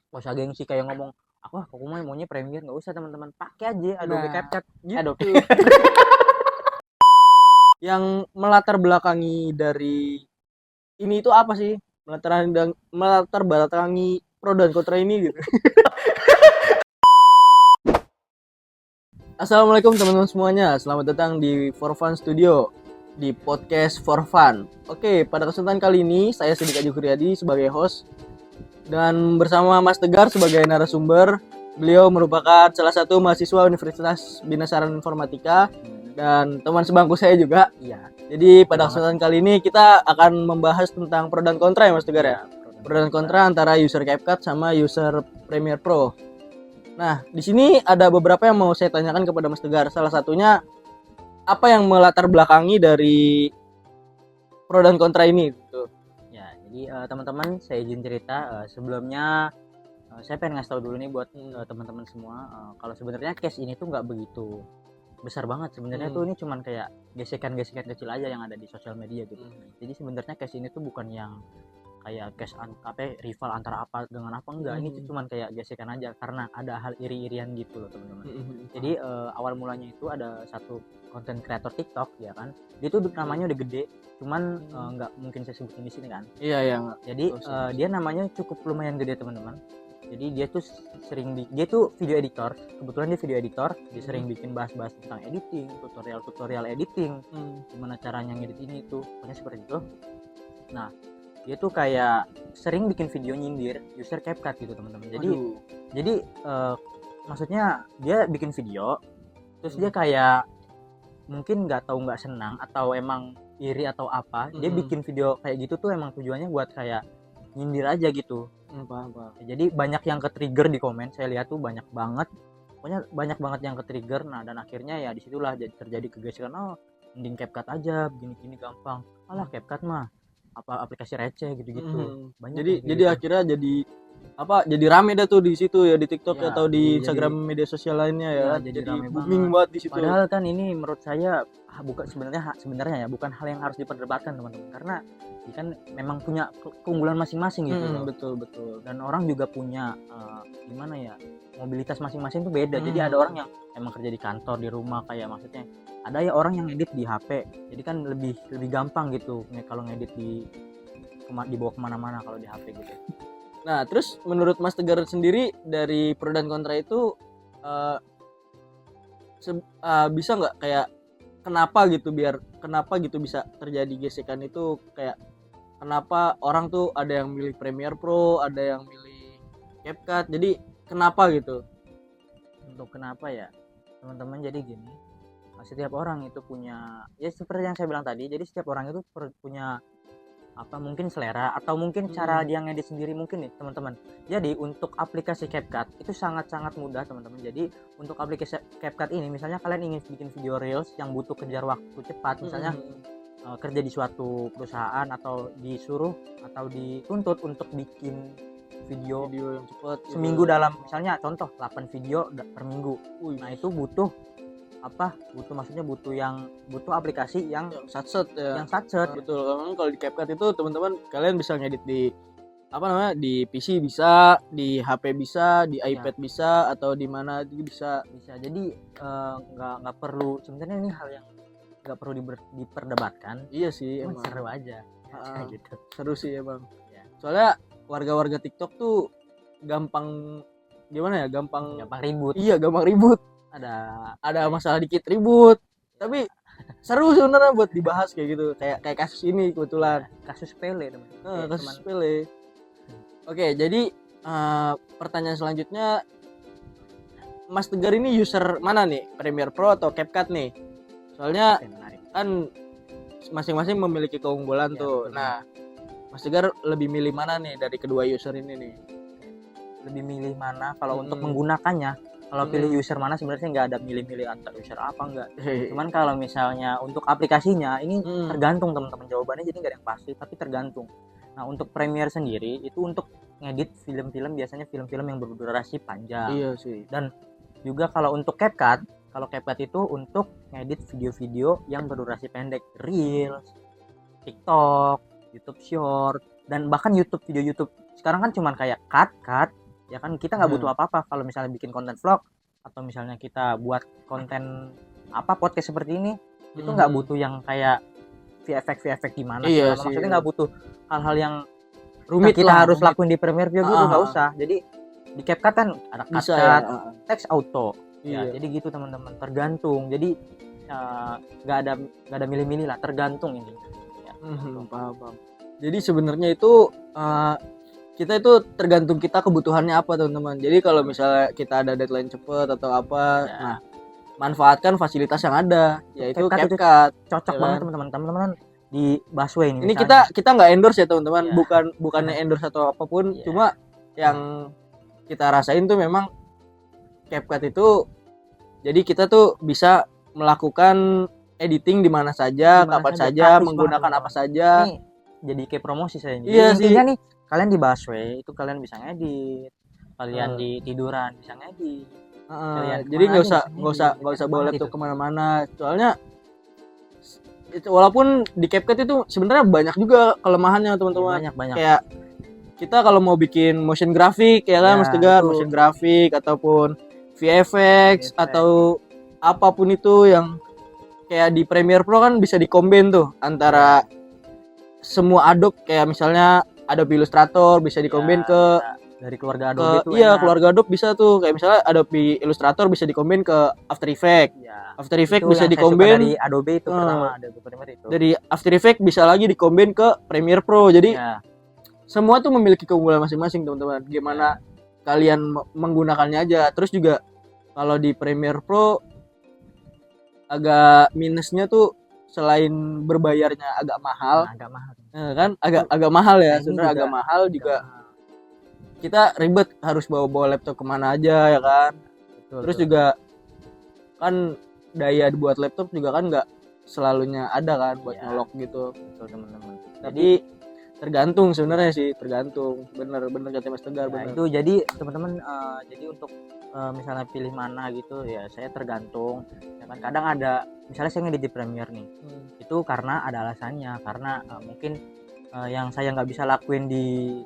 Gak usah gengsi kayak ngomong, aku maunya Premiere, nggak usah teman-teman, pakai aja Adobe Nah, CapCut. Adobe. gitu. Yang melatar belakangi dari ini itu apa sih? Melatar belakangi pro dan kontra ini gitu. Assalamualaikum teman-teman semuanya. Selamat datang di For Fun Studio di podcast For Fun. Oke, pada kesempatan kali ini saya Sidik Aju Kuryadi sebagai host dan bersama Mas Tegar sebagai narasumber. Beliau merupakan salah satu mahasiswa Universitas Bina Saran Informatika dan teman sebangku saya juga. Iya. Jadi pada kesempatan kali ini kita akan membahas tentang pro dan kontra ya Mas Tegar ya. Pro dan kontra antara user CapCut sama user Premiere Pro. Nah, di sini ada beberapa yang mau saya tanyakan kepada Mas Tegar. Salah satunya, apa yang melatar belakangi dari pro dan kontra ini? Gitu. Ya, jadi teman-teman saya izin cerita sebelumnya. Saya pengen ngasih tahu dulu nih buat teman-teman semua, kalau sebenarnya case ini tuh nggak begitu besar banget sebenarnya. Tuh ini cuman kayak gesekan-gesekan kecil aja yang ada di sosial media gitu. Jadi sebenarnya case ini tuh bukan yang kayak case rival antara apa dengan apa, enggak. Ini tuh cuman kayak gesekan aja karena ada hal iri-irian gitu loh teman-teman. Jadi awal mulanya itu ada satu konten kreator TikTok ya kan, dia tuh namanya udah gede, cuman nggak mungkin saya sebutin di sini kan. Iya, iya. Jadi dia namanya cukup lumayan gede teman-teman. Jadi dia tuh dia tuh video editor, kebetulan dia video editor. Dia sering bikin bahas-bahas tentang editing, tutorial editing, gimana caranya ngedit ini tuh, pokoknya seperti itu. Nah, dia tuh kayak sering bikin video nyindir user CapCut gitu teman-teman. Jadi maksudnya dia bikin video, terus dia kayak mungkin nggak senang atau emang iri atau apa, dia bikin video kayak gitu tuh emang tujuannya buat kayak nyindir aja gitu. Paham. Jadi banyak yang ke trigger di komen, saya lihat tuh banyak banget, pokoknya banyak banget yang ke trigger. Nah, dan akhirnya ya disitulah jadi terjadi kegeseran, mending CapCut aja, begini gampang, alah CapCut mah apa aplikasi receh gitu-gitu. Jadi gitu. akhirnya jadi rame dah tuh di situ ya, di TikTok Ya, atau di Instagram media sosial lainnya ya. jadi rame booming banget. banget di situ. Padahal kan ini menurut saya bukan sebenarnya ya bukan hal yang harus diperdebatkan teman-teman, karena dia kan memang punya keunggulan masing-masing gitu loh. Betul. Dan orang juga punya gimana ya, mobilitas masing-masing tuh beda. Jadi ada orang yang emang kerja di kantor, di rumah, kayak maksudnya ada ya orang yang edit di HP, jadi kan lebih gampang gitu kalau ngedit dibawa kemana-mana kalau di HP gitu. Nah, terus menurut Mas Tegar sendiri dari pro dan kontra itu bisa nggak kayak kenapa gitu bisa terjadi gesekan itu, kayak kenapa orang tuh ada yang milih Premiere Pro, ada yang milih CapCut, jadi kenapa gitu? Untuk kenapa ya teman-teman, jadi gini, setiap orang itu punya, ya seperti yang saya bilang tadi, jadi setiap orang itu punya mungkin selera atau mungkin cara dia ngedit sendiri mungkin nih teman-teman. Jadi untuk aplikasi CapCut itu sangat-sangat mudah teman-teman. Jadi untuk aplikasi CapCut ini, misalnya kalian ingin bikin video reels yang butuh kejar waktu cepat, misalnya kerja di suatu perusahaan atau disuruh atau dituntut untuk bikin video yang cepat seminggu dalam, misalnya contoh 8 video per minggu. Nah, itu butuh maksudnya butuh aplikasi yang satset ya. Yang satset. Betul. Memang kalau di CapCut itu teman-teman kalian bisa ngedit di di PC bisa, di HP bisa, di iPad bisa, atau di mana bisa. Jadi nggak perlu, sebenarnya ini hal yang nggak perlu diperdebatkan. Iya sih, emang seru aja. Gitu. Seru sih ya bang. Soalnya warga-warga TikTok tuh gampang ribut. Iya, gampang ribut. Ada masalah dikit ribut. Tapi seru sebenarnya buat dibahas kayak gitu. Kayak kasus ini kebetulan. Kasus sepele teman. Kasus sepele. Oke, jadi pertanyaan selanjutnya, Mas Tegar ini user mana nih? Premiere Pro atau CapCut nih? Soalnya kan masing-masing memiliki keunggulan tuh. Betul. Nah, Mas Tegar lebih milih mana nih dari kedua user ini nih? Lebih milih mana kalau untuk menggunakannya? Kalau pilih user mana, sebenarnya nggak ada milih-milih antar user apa enggak. Cuman kalau misalnya untuk aplikasinya ini tergantung teman-teman, jawabannya jadi nggak ada yang pasti, tapi tergantung. Nah, untuk Premiere sendiri itu untuk ngedit film-film, biasanya film-film yang berdurasi panjang. Iya sih. Dan juga kalau untuk CapCut itu untuk ngedit video-video yang berdurasi pendek, Reels, TikTok, YouTube Short, dan bahkan video YouTube. Sekarang kan cuman kayak cut, Ya kan kita nggak butuh apa-apa kalau misalnya bikin konten vlog atau misalnya kita buat konten podcast seperti ini, itu nggak butuh yang kayak VFX gimana Iya sih. sih, Maksudnya iya. nggak butuh hal-hal yang Rumit kita lah, harus rumit. lakuin di Premiere Pro gitu, nggak usah. Jadi di CapCut kan ada Bisa CapCut, ya. text auto. Iya. Ya, jadi gitu teman-teman, tergantung. Jadi nggak ada milih-milih lah, tergantung ini. Ya, Paham. Jadi sebenarnya itu kita itu tergantung kita kebutuhannya apa teman-teman. Jadi kalau misalnya kita ada deadline cepet atau apa, Ya. nah manfaatkan fasilitas yang ada, yaitu CapCut itu CapCut. cocok Ya banget kan? teman-teman di busway ini. Ini misalnya. kita nggak endorse ya teman-teman, Iya. bukannya endorse atau apapun, Iya. cuma yang kita rasain tuh memang CapCut itu, jadi kita tuh bisa melakukan editing di mana saja, Dimana kapan saja, saja, praktis menggunakan banget, apa saja. Ini jadi kayak promosi saya. Jadi Iya sih. intinya nih, kalian di busway itu kalian bisa ngedit, kalian di tiduran bisa ngedit. Jadi nggak usah bawa laptop kemana-mana. Soalnya walaupun di CapCut itu sebenarnya banyak juga kelemahannya teman-teman. Banyak. Kayak kita kalau mau bikin motion grafik ya kan, Ya, Mas Tegar, itu. motion grafik ataupun VFX atau apapun itu yang kayak di Premiere Pro kan bisa di-combine tuh antara semua Adobe, kayak misalnya Adobe Illustrator bisa di-combine ke dari keluarga Adobe itu iya, enak. keluarga Adobe bisa tuh, kayak misalnya Adobe Illustrator bisa di-combine ke After Effects. Ya, After Effects itu bisa yang saya suka di-combine dari Adobe itu pertama, Adobe Premiere itu. dari After Effects bisa lagi di-combine ke Premiere Pro. Jadi Ya, semua tuh memiliki keunggulan masing-masing teman-teman. Gimana kalian menggunakannya aja. Terus juga kalau di Premiere Pro agak minusnya tuh selain berbayarnya agak mahal, agak mahal. kan agak mahal ya, Nah, ini sebenarnya juga agak mahal juga. Kita ribet harus bawa laptop kemana aja ya kan. Terus juga kan daya buat laptop juga kan nggak selalunya ada kan buat nyolok gitu. Betul teman-teman. Tapi tergantung sebenarnya sih, tergantung. Bener kata Mas Tegar, bener. Itu jadi teman-teman, jadi untuk misalnya pilih mana gitu ya, saya tergantung. Ya kan kadang ada misalnya saya ngedit di Premiere nih. Itu karena ada alasannya, karena mungkin yang saya nggak bisa lakuin di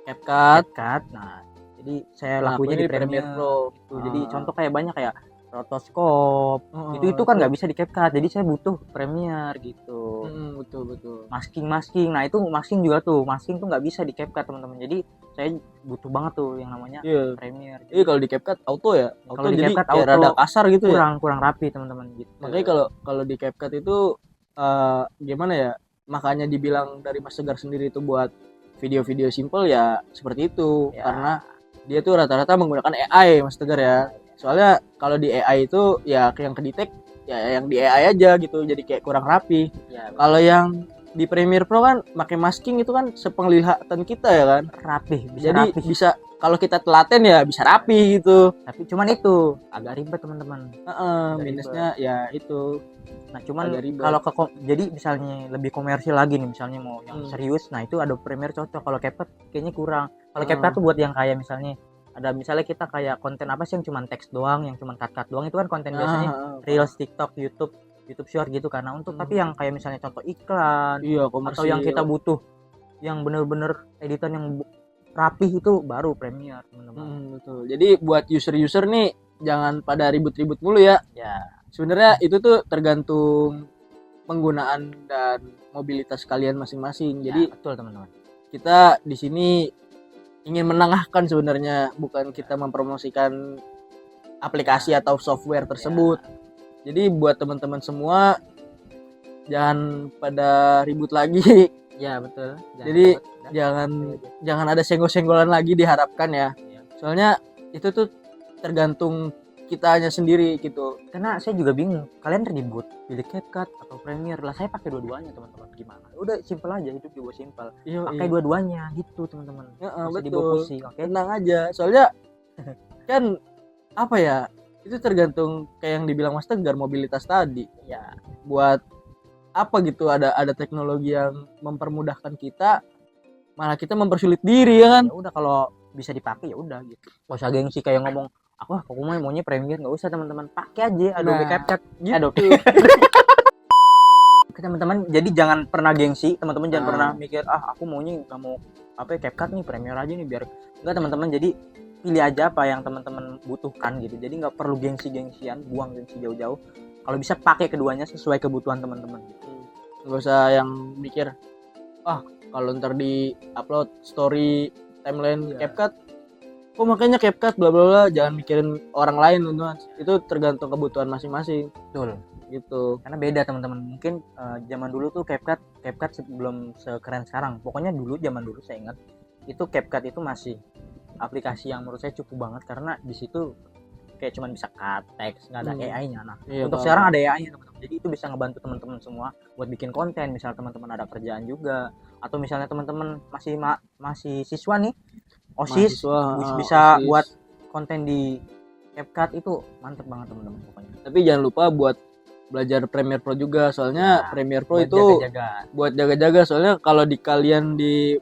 CapCut. Nah, jadi saya lakuinnya di Premiere Pro gitu. Jadi contoh kayak banyak kayak rotoskop, itu kan nggak bisa di CapCut, jadi saya butuh Premiere gitu. Betul. Masking. Nah itu masking juga tuh, masking tuh nggak bisa di CapCut teman-teman. Jadi saya butuh banget tuh yang namanya Premiere. Iya, kalau di CapCut auto ya. Kalau di jadi CapCut kayak auto rada kasar gitu kurang rapi teman-teman gitu. Makanya kalau di CapCut itu gimana ya? Makanya dibilang dari Mas Tegar sendiri itu buat video-video simple ya seperti itu, karena dia tuh rata-rata menggunakan AI Mas Tegar ya. Soalnya kalau di AI itu ya yang kedetek ya yang di AI aja gitu, jadi kayak kurang rapi. Kalau yang di Premiere Pro kan pakai masking itu kan sepenglihatan kita ya kan, rapi. Jadi bisa kalau kita telaten ya bisa rapi gitu. Tapi cuman itu agak ribet teman-teman. Minusnya ya itu. Nah cuman kalau jadi misalnya lebih komersil lagi nih, misalnya mau yang serius, nah itu Adobe Premiere cocok. Kalau CapCut kayaknya kurang. Kalau CapCut tuh buat yang kayak misalnya kita kayak konten apa sih yang cuma teks doang, yang cuma cut doang, itu kan konten biasanya Reels, TikTok, YouTube Short gitu karena untuk tapi yang kayak misalnya contoh iklan atau yang kita butuh yang bener-bener editan yang rapih itu baru Premiere teman-teman. Betul. Jadi buat user nih jangan pada ribut-ribut mulu ya. Sebenarnya itu tuh tergantung penggunaan dan mobilitas kalian masing-masing. Jadi betul teman-teman. Kita di sini ingin menengahkan sebenarnya, bukan kita mempromosikan aplikasi atau software tersebut. Jadi buat teman-teman semua jangan pada ribut lagi. Ya betul. Jadi jangan ada senggol-senggolan lagi diharapkan ya. Soalnya itu tuh tergantung kitanya sendiri gitu. Karena saya juga bingung, kalian ribut pilih CapCut atau Premiere, lah saya pakai dua-duanya teman-teman, gimana? Udah simple aja, hidup juga simple. Pakai dua-duanya gitu teman-teman. Betul. Tenang aja. Soalnya kan apa ya? Itu tergantung kayak yang dibilang Mas Tegar, mobilitas tadi. Ya, buat apa gitu, ada teknologi yang mempermudahkan kita, malah kita mempersulit diri ya kan. Ya udah, kalau bisa dipakai ya udah gitu. Gak usah gengsi kayak ngomong, aku maunya Premiere, nggak usah teman-teman, pakai aja Adobe CapCut gitu. Adobe. Oke teman-teman, jadi jangan pernah gengsi teman-teman, jangan pernah mikir aku maunya nggak mau CapCut nih, Premiere aja nih biar enggak teman-teman. Jadi pilih aja apa yang teman-teman butuhkan gitu. Jadi nggak perlu gengsi-gengsian, buang gengsi jauh-jauh. Kalau bisa pakai keduanya sesuai kebutuhan teman-teman gitu. Nggak usah yang mikir kalau ntar di upload story timeline CapCut kok makanya CapCut bla bla bla, jangan mikirin orang lain teman-teman. Itu tergantung kebutuhan masing-masing. Betul. Gitu. Karena beda teman-teman. Mungkin zaman dulu tuh CapCut sebelum sekeren sekarang. Pokoknya zaman dulu saya ingat itu CapCut itu masih aplikasi yang menurut saya cukup banget karena di situ kayak cuman bisa cut teks, nggak ada AI-nya. Nah, untuk sekarang ada AI-nya teman-teman. Jadi itu bisa ngebantu teman-teman semua buat bikin konten. Misal teman-teman ada kerjaan juga, atau misalnya teman-teman masih siswa nih, OSIS, bisa buat konten di CapCut itu mantep banget teman-teman pokoknya. Tapi jangan lupa buat belajar Premiere Pro juga, soalnya Premiere Pro itu buat jaga-jaga. Soalnya kalau di kalian di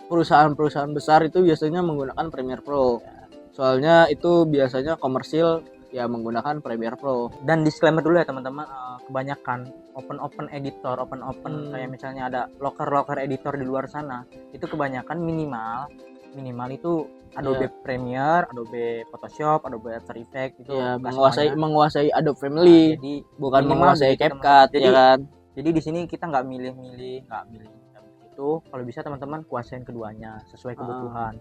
perusahaan-perusahaan besar itu biasanya menggunakan Premiere Pro. Soalnya itu biasanya komersil ya menggunakan Premiere Pro. Dan disclaimer dulu ya teman-teman, kebanyakan open editor, kayak misalnya ada locker editor di luar sana, itu kebanyakan minimal itu Adobe Premiere, Adobe Photoshop, Adobe After Effects itu ya, menguasai Adobe Family. Jadi bukan menguasai CapCut ya kan. Jadi di sini kita nggak milih itu. Kalau bisa teman-teman kuasain keduanya sesuai kebutuhan.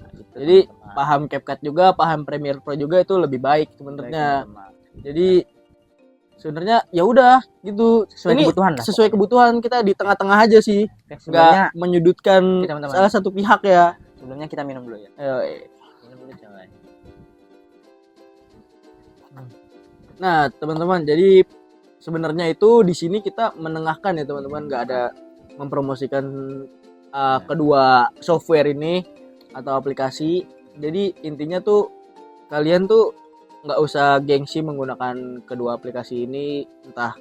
Gitu, jadi teman-teman. Paham CapCut juga, paham Premiere Pro juga itu lebih baik sebenarnya. Jadi sebenarnya ya udah gitu, sesuai kebutuhan kita di tengah-tengah aja sih. Nggak menyudutkan salah satu pihak ya. Sebelumnya kita minum dulu ya. Minum dulu coba. Nah teman-teman, jadi sebenarnya itu di sini kita menengahkan ya teman-teman, nggak ada mempromosikan kedua software ini atau aplikasi. Jadi intinya tuh kalian tuh nggak usah gengsi menggunakan kedua aplikasi ini. Entah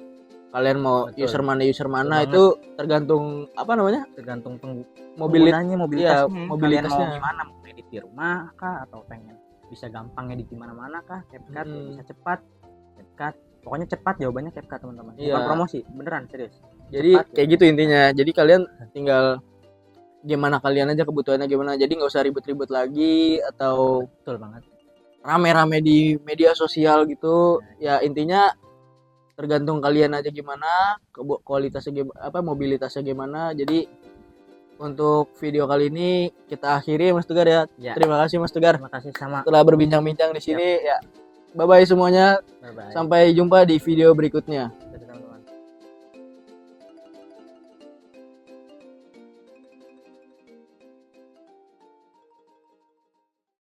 kalian mau user mana itu tergantung tergantung mobilitasnya. Kalian mau gimana, mau edit di rumah kah atau pengen bisa gampang edit di mana-mana kah? CapCut bisa cepat. CapCut pokoknya cepat, jawabannya CapCut teman-teman. Bukan promosi, beneran serius. Jadi cepat, kayak gitu intinya. Jadi kalian tinggal gimana kalian aja kebutuhannya gimana. Jadi nggak usah ribet-ribet lagi atau betul banget rame-rame di media sosial gitu. Ya intinya tergantung kalian aja gimana, kualitasnya mobilitasnya gimana. Jadi untuk video kali ini kita akhiri Mas Tegar ya. Terima kasih Mas Tegar. Terima kasih sama. Setelah berbincang-bincang di sini ya. Bye bye semuanya. Bye-bye. Sampai jumpa di video berikutnya.